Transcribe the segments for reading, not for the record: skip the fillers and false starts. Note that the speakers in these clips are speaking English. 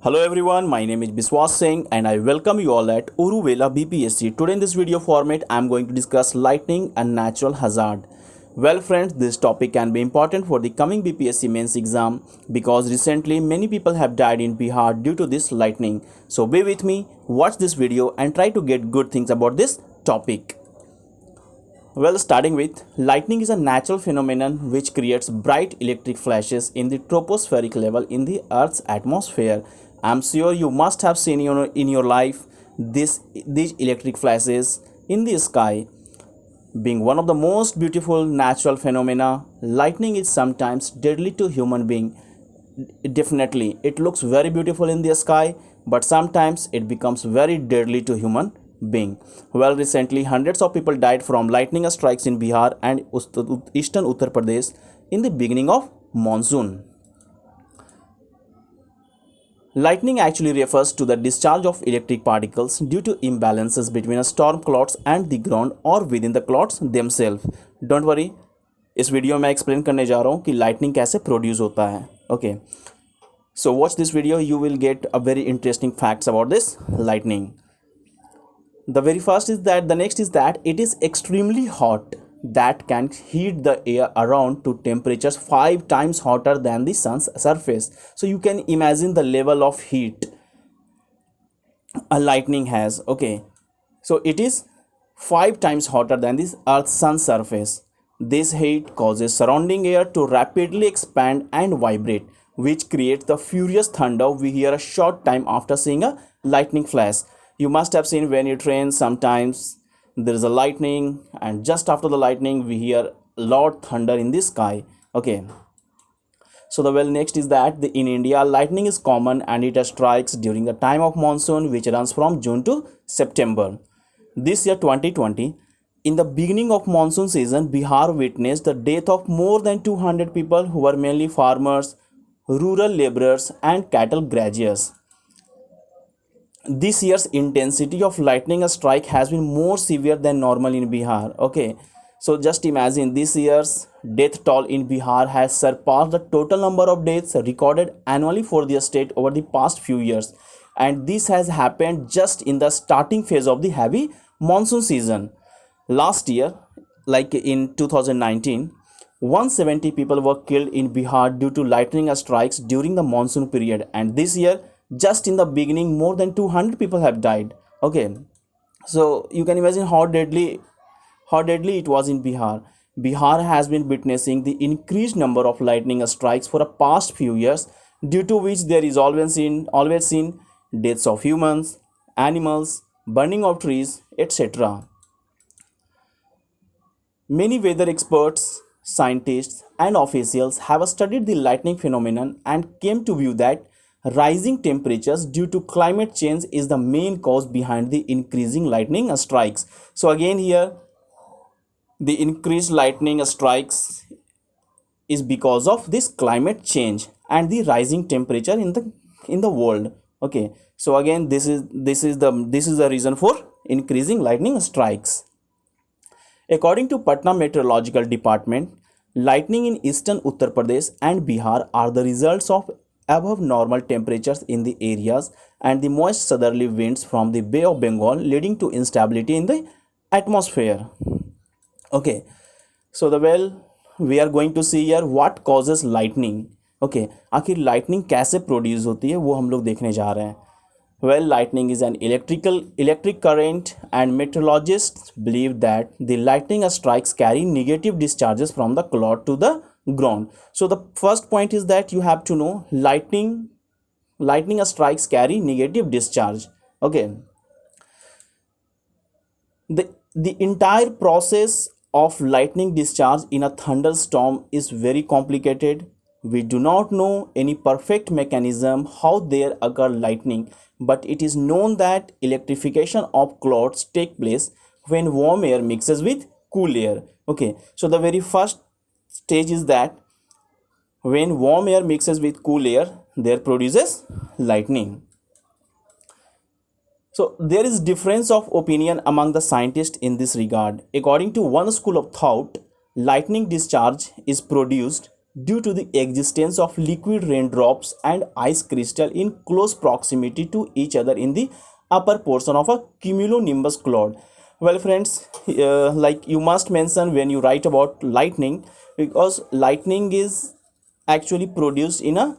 Hello everyone, my name is Biswas Singh and I welcome you all at Uruvela BPSC. Today in this video format, I am going to discuss lightning and natural hazard. Well friends, this topic can be important for the coming BPSC mains exam because recently many people have died in Bihar due to this lightning. So be with me, watch this video and try to get good things about this topic. Well, starting with, lightning is a natural phenomenon which creates bright electric flashes in the tropospheric level in the Earth's atmosphere. I'm sure you must have seen in your life these electric flashes in the sky. Being one of the most beautiful natural phenomena, lightning is sometimes deadly to human being. Definitely, it looks very beautiful in the sky, but sometimes it becomes very deadly to human being. Well, recently hundreds of people died from lightning strikes in Bihar and eastern Uttar Pradesh in the beginning of monsoon. Lightning actually refers to the discharge of electric particles due to imbalances between a storm clouds and the ground or within the clouds themselves. Don't worry, इस video में explain करने जा रहा हूँ कि lightning कैसे produce होता है. Okay, so watch this video, you will get a very interesting facts about this lightning. The very first is that the next is that it is extremely hot that can heat the air around to temperatures 5 times hotter than the sun's surface. So you can imagine the level of heat a lightning has. Okay, so it is 5 times hotter than this earth's sun surface. This heat causes surrounding air to rapidly expand and vibrate, which creates the furious thunder we hear a short time after seeing a lightning flash. You must have seen when you train, sometimes there is a lightning and just after the lightning we hear loud thunder in the sky. Okay, so the next is that in India lightning is common and it strikes during the time of monsoon, which runs from June to September. This year 2020, in the beginning of monsoon season, Bihar witnessed the death of more than 200 people who were mainly farmers, rural laborers and cattle graziers. This year's intensity of lightning strike has been more severe than normal in Bihar. Okay, so just imagine this year's death toll in Bihar has surpassed the total number of deaths recorded annually for the state over the past few years, and this has happened just in the starting phase of the heavy monsoon season. Last year, like in 2019, 170 people were killed in Bihar due to lightning strikes during the monsoon period, and this year just in the beginning more than 200 people have died. Okay, so you can imagine how deadly it was in Bihar. Bihar has been witnessing the increased number of lightning strikes for the past few years, due to which there is always seen deaths of humans, animals, burning of trees, etc. Many weather experts, scientists, and officials have studied the lightning phenomenon and came to view that rising temperatures due to climate change is the main cause behind the increasing lightning strikes. So again here, the increased lightning strikes is because of this climate change and the rising temperature in the world. Okay, so again this is the reason for increasing lightning strikes. According to Patna Meteorological Department, lightning in eastern Uttar Pradesh and Bihar are the results of above normal temperatures in the areas and the moist southerly winds from the Bay of Bengal, leading to instability in the atmosphere. Okay, so we are going to see here what causes lightning. Okay, आखिर lightning कैसे produce होती है वो हम लोग देखने जा रहे हैं. Well, lightning is an electric current, and meteorologists believe that the lightning strikes carry negative discharges from the cloud to the ground. So the first point is that you have to know lightning strikes carry negative discharge. Okay, the entire process of lightning discharge in a thunderstorm is very complicated. We do not know any perfect mechanism how there occur lightning, but it is known that electrification of clouds take place when warm air mixes with cool air. Okay, so the very first stage is that when warm air mixes with cool air, there produces lightning. So there is difference of opinion among the scientists in this regard. According to one school of thought, lightning discharge is produced due to the existence of liquid raindrops and ice crystal in close proximity to each other in the upper portion of a cumulonimbus cloud. Well friends, like you must mention when you write about lightning, because lightning is actually produced in a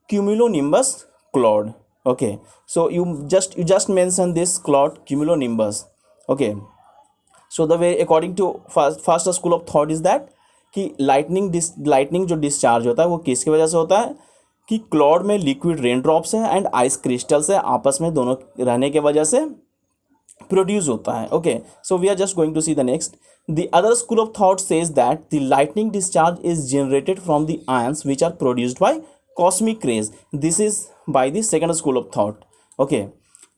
cumulonimbus cloud. Okay, so you just mention this cloud cumulonimbus. Okay, so the way according to fast school of thought is that कि lightning जो discharge होता है वो किसकी वजह से होता है कि क्लाउड में लिक्विड रेन ड्रॉप्स है एंड आइस क्रिस्टल्स है, आपस में दोनों रहने के वजह से प्रोड्यूस होता है. Okay, so we are just going to see the next. The other school of thought says that the lightning discharge is generated from the ions which are produced by cosmic rays. This is by the second school of thought. Okay,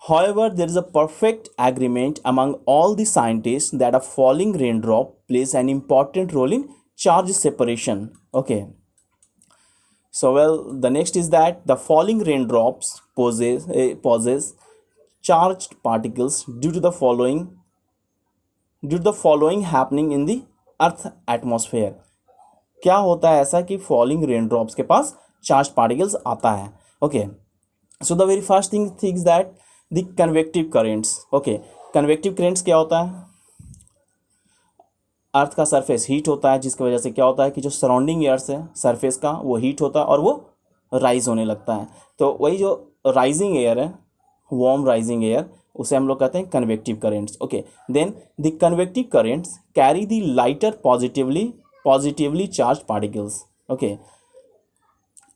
however, there is a perfect agreement among all the scientists that a falling raindrop plays an important role in charge separation. Okay, so well, the next is that the falling raindrops possess charged particles due to the following happening in the earth atmosphere. क्या होता है ऐसा कि falling rain drops के पास charge particles आता है. Okay, so the very first thing is that the convective currents. Okay, convective currents क्या होता है, अर्थ का सरफेस हीट होता है जिसकी वजह से क्या होता है कि जो सराउंडिंग एयर्स है सरफेस का वो हीट होता है और वो राइज होने लगता है. तो वही जो राइजिंग एयर है, वार्म राइजिंग एयर, उसे हम लोग कहते हैं convective currents. Okay, then the convective currents carry the lighter positively charged particles, okay,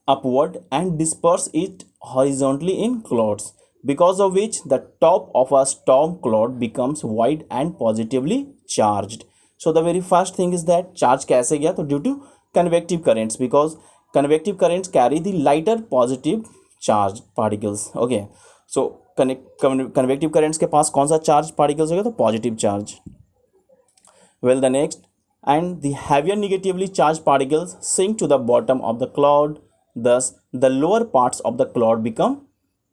upward and disperse it horizontally in clouds, because of which the top of a storm cloud becomes wide and positively charged. So the very first thing is that charge कैसे गया, तो due to convective currents, because convective currents carry the lighter positive charged particles. Okay, so convective currents के पास कौन सा charged particles होगा, तो positive charge. Well, the next, and the heavier negatively charged particles sink to the bottom of the cloud, thus the lower parts of the cloud become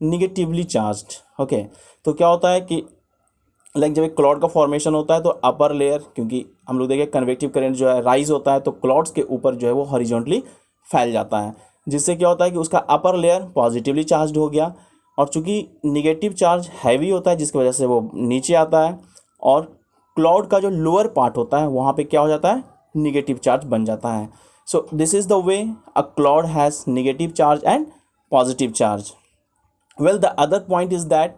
negatively charged. Okay, तो क्या होता है कि like जब एक cloud का formation होता है तो अपर लेयर, क्योंकि हम लोग देखें कन्वेक्टिव करंट जो है राइज होता है तो क्लाउड्स के ऊपर जो है वो हॉरिजॉन्टली फैल जाता है, जिससे क्या होता है कि उसका अपर लेयर पॉजिटिवली चार्ज हो गया, और चूंकि निगेटिव चार्ज हैवी होता है जिसकी वजह से वो नीचे आता है, और क्लाउड का जो लोअर पार्ट होता है वहाँ पे क्या हो जाता है, निगेटिव चार्ज बन जाता है. So this is the way a cloud has negative charge and positive charge. Well, the other point is that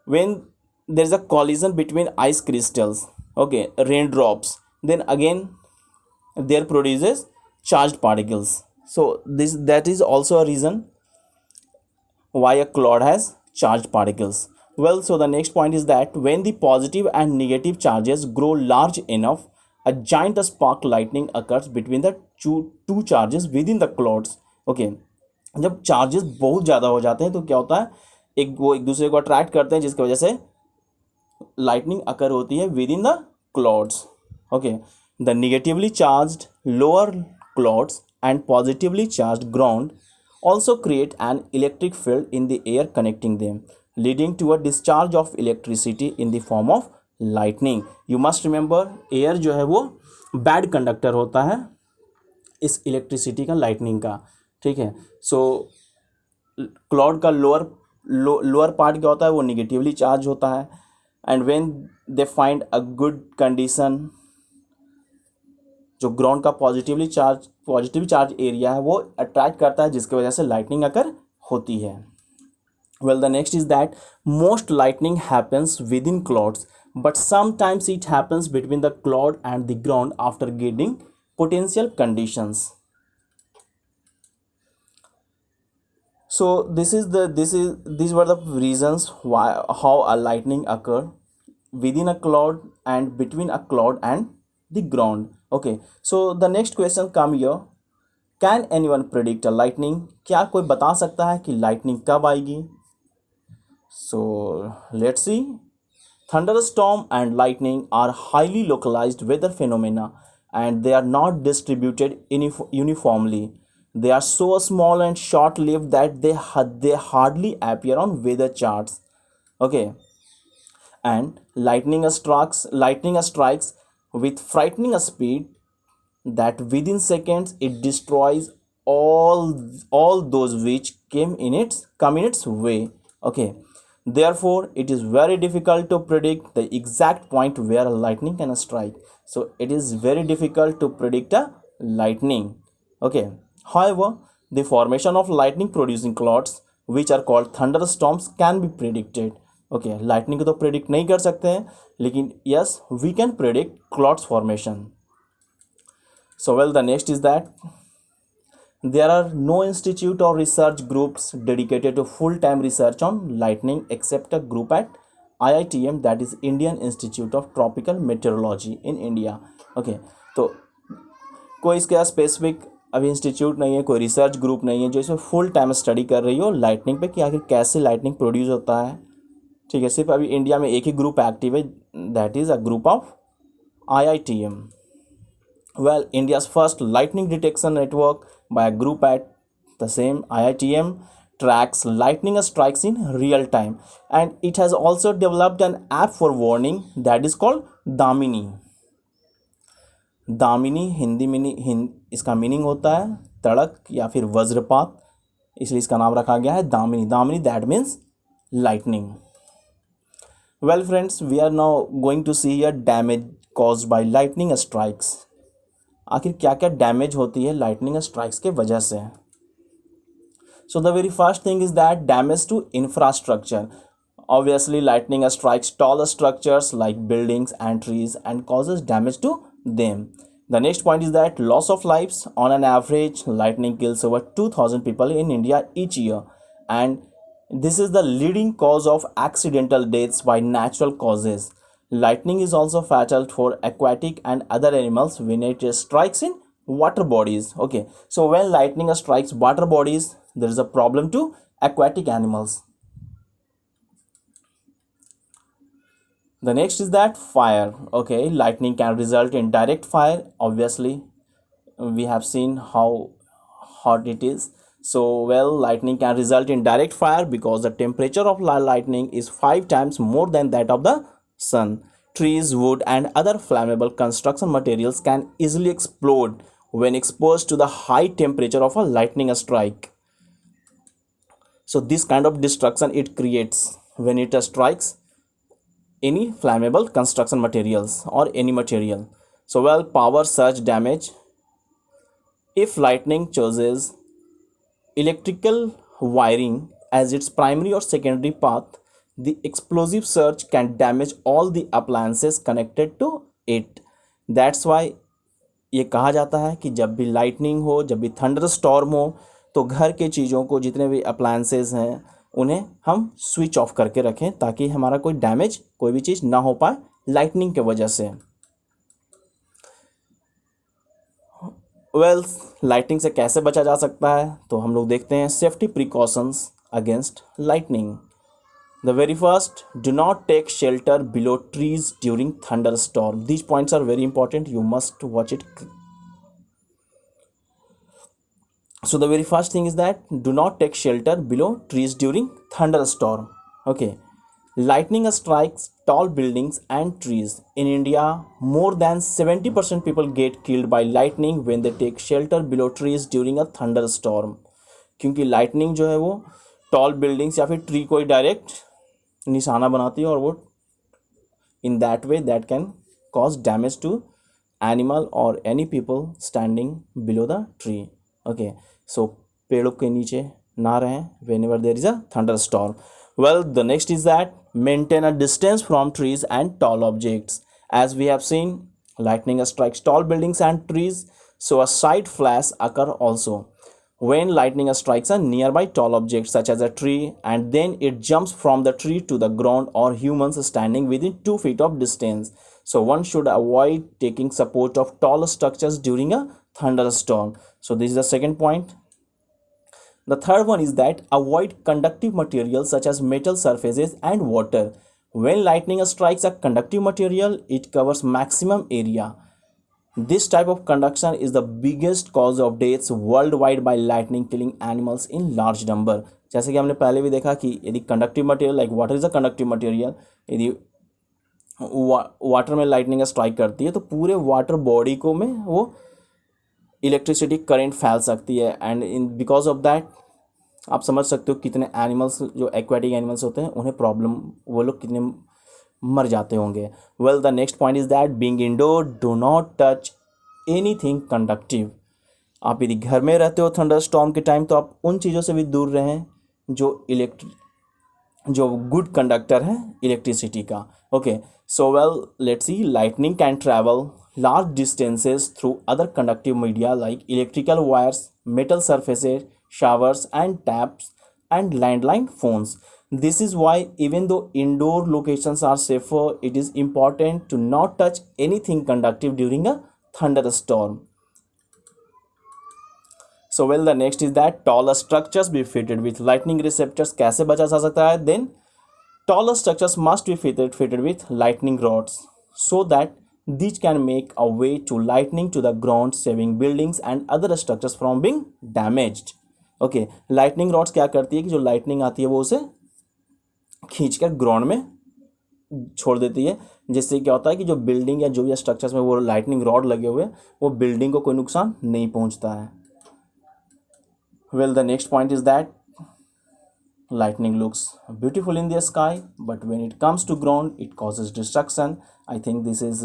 when there is a collision between ice crystals, okay, raindrops, then again there produces charged particles. So that is also a reason why a cloud has charged particles. Well, so the next point is that when the positive and negative charges grow large enough, a giant spark lightning occurs between the two charges within the clouds. Okay, जब charges बहुत ज़्यादा हो जाते हैं तो क्या होता है, वो एक दूसरे को अट्रैक्ट करते हैं जिसकी वजह से lightning occur होती है within the clouds. Okay, the negatively charged lower clouds and positively charged ground also create an electric field in the air connecting them, leading to a discharge of electricity in the form of lightning. You must remember, air जो है वो bad conductor होता है इस electricity का, lightning का. ठीक है, सो क्लाउड का लोअर पार्ट क्या होता है, वो निगेटिवली चार्ज होता है, and when they find a good condition, जो ग्राउंड का पॉजिटिव चार्ज एरिया है वो अट्रैक्ट करता है जिसकी वजह से लाइटनिंग अकर होती है. Well, the next is that most lightning happens with in clouds, but sometimes it happens between the cloud and the ground after getting potential conditions. So these were the reasons how a lightning occurred within a cloud and between a cloud and the ground. Okay, so the next question come here. Can anyone predict a lightning? क्या कोई बता सकता है कि lightning कब आएगी? So let's see. Thunderstorm and lightning are highly localized weather phenomena and they are not distributed uniformly. They are so small and short-lived that they hardly appear on weather charts. Okay, and lightning strikes with frightening speed that within seconds it destroys all those which come in its way. Okay, therefore it is very difficult to predict the exact point where a lightning can strike. So it is very difficult to predict a lightning. Okay, however, the formation of lightning producing clouds which are called thunderstorms can be predicted. Okay, lightning को तो predict नहीं कर सकते हैं, लेकिन yes we can predict clouds formation. So well, the next is that there are no institute or research groups dedicated to full-time research on lightning except a group at IITM, that is Indian Institute of Tropical Meteorology in India. Okay, तो कोई इसका specific अभी institute नहीं है, कोई research group नहीं है जो इसमें फुल टाइम स्टडी कर रही हो लाइटनिंग पे कि आखिर कैसे लाइटनिंग प्रोड्यूस होता है. ठीक है, सिर्फ अभी इंडिया में एक ही ग्रुप एक्टिव है, that is a group of IITM. Well, India's first lightning detection network by a group at the same IITM tracks lightning strikes in real time, and it has also developed an app for warning that is called Damini. Damini इसका meaning होता है तड़क या फिर वज्रपात, इसलिए इसका नाम रखा गया है Damini. Damini that means lightning. Well friends, we are now going to see a damage caused by lightning strikes. आखिर क्या क्या डैमेज होती है लाइटनिंग स्ट्राइक्स के वजह से. So the very first thing is that damage to infrastructure. Obviously lightning strikes tall structures like buildings and trees and causes damage to them. The next point is that loss of lifes. On an average lightning kills over 2000 people in India each year, and this is the leading cause of accidental deaths by natural causes. Lightning is also fatal for aquatic and other animals when it strikes in water bodies. Okay, so when lightning strikes water bodies, there is a problem to aquatic animals. The next is that fire. Okay, lightning can result in direct fire. Obviously, we have seen how hot it is. So well, lightning can result in direct fire because the temperature of lightning is 5 times more than that of the sun. Trees, wood and other flammable construction materials can easily explode when exposed to the high temperature of a lightning strike. So this kind of destruction it creates when it strikes any flammable construction materials or any material. So well, power surge damage. If lightning chooses electrical wiring as its primary or secondary path, the explosive surge can damage all the appliances connected to it. That's why ये कहा जाता है कि जब भी lightning हो, जब भी थंडर स्टॉर्म हो, तो घर के चीज़ों को, जितने भी अप्लायंसेस हैं, उन्हें हम स्विच ऑफ करके रखें ताकि हमारा कोई डैमेज, कोई भी चीज़ ना हो पाए लाइटनिंग के वजह से. वेल, लाइटनिंग से कैसे बचा जा सकता है, तो हम लोग देखते हैं safety precautions against lightning. The very first, do not take shelter below trees during thunder storm. These points are very important, you must watch it. So the very first thing is that do not take shelter below trees during thunderstorm. Okay, lightning strikes tall buildings and trees. In India, more than 70% people get killed by lightning when they take shelter below trees during a thunderstorm. क्योंकि lightning जो है वो tall buildings या फिर tree को direct निशाना बनाती है, और वो in that way that can cause damage to animal or any people standing below the tree. Okay, so पेड़ों के नीचे ना रहें whenever there is a thunderstorm. Well, the next is that maintain a distance from trees and tall objects. As we have seen, lightning strikes tall buildings and trees, so a side flash occur also. When lightning strikes a nearby tall object such as a tree, and then it jumps from the tree to the ground or humans standing within 2 feet of distance. So one should avoid taking support of tall structures during a thunderstorm. So this is the second point. The third one is that avoid conductive materials such as metal surfaces and water. When lightning strikes a conductive material, it covers maximum area. This type of conduction is the biggest cause of deaths worldwide by lightning, killing animals in large number. जैसे कि हमने पहले भी देखा कि यदि conductive material like water is a conductive material, यदि water में लाइटनिंग स्ट्राइक करती है तो पूरे वाटर बॉडी को में वो इलेक्ट्रिसिटी करंट फैल सकती है, and in because of that आप समझ सकते हो कितने एनिमल्स जो एक्वाटिक एनिमल्स होते हैं उन्हें प्रॉब्लम, वो लोग कितने मर जाते होंगे. Well the next point is that being indoor do not touch anything conductive. आप यदि घर में रहते हो थंडर स्टॉर्म के टाइम तो आप उन चीज़ों से भी दूर रहें जो गुड कंडक्टर है इलेक्ट्रिसिटी का. Okay, so well let's see. Lightning can travel large distances through other conductive media like electrical wires, metal surfaces, showers and taps, and landline phones. This is why even though indoor locations are safer, it is important to not touch anything conductive during a thunderstorm. So well, the next is that taller structures be fitted with lightning receptors. कैसे बचा जा सकता है? Then taller structures must be fitted with lightning rods so that these can make a way to lightning to the ground, saving buildings and other structures from being damaged. Okay, lightning rods क्या करती है कि जो lightning आती है वो उसे खींचकर ग्राउंड में छोड़ देती है, जिससे क्या होता है कि जो बिल्डिंग या जो भी स्ट्रक्चर्स में वो लाइटनिंग रॉड लगे हुए हैं वो बिल्डिंग को कोई नुकसान नहीं पहुंचता है. Well, the next point is that lightning looks beautiful in the sky, but when it comes to ground, it causes destruction. I think this is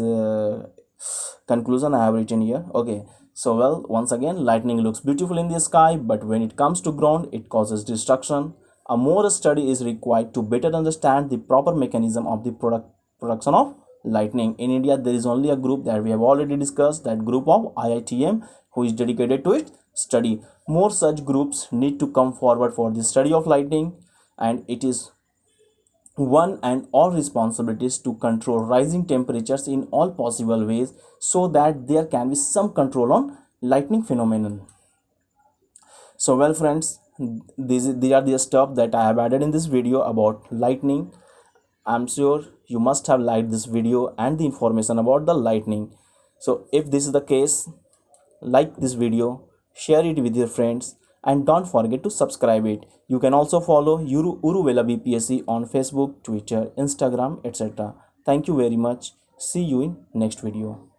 conclusion I have written here. Okay, so well, once again, lightning looks beautiful in the sky, but when it comes to ground, it causes destruction. A more study is required to better understand the proper mechanism of the production of lightning. In India, there is only a group that we have already discussed, that group of IITM, who is dedicated to its study. More such groups need to come forward for the study of lightning, and it is one and all responsibilities to control rising temperatures in all possible ways so that there can be some control on lightning phenomenon. So well friends, these are the stuff that I have added in this video about lightning. I'm sure you must have liked this video and the information about the lightning. So if this is the case, like this video, share it with your friends, and don't forget to subscribe it. You can also follow Uruvela BPSC on Facebook, Twitter, Instagram, etc. Thank you very much. See you in next video.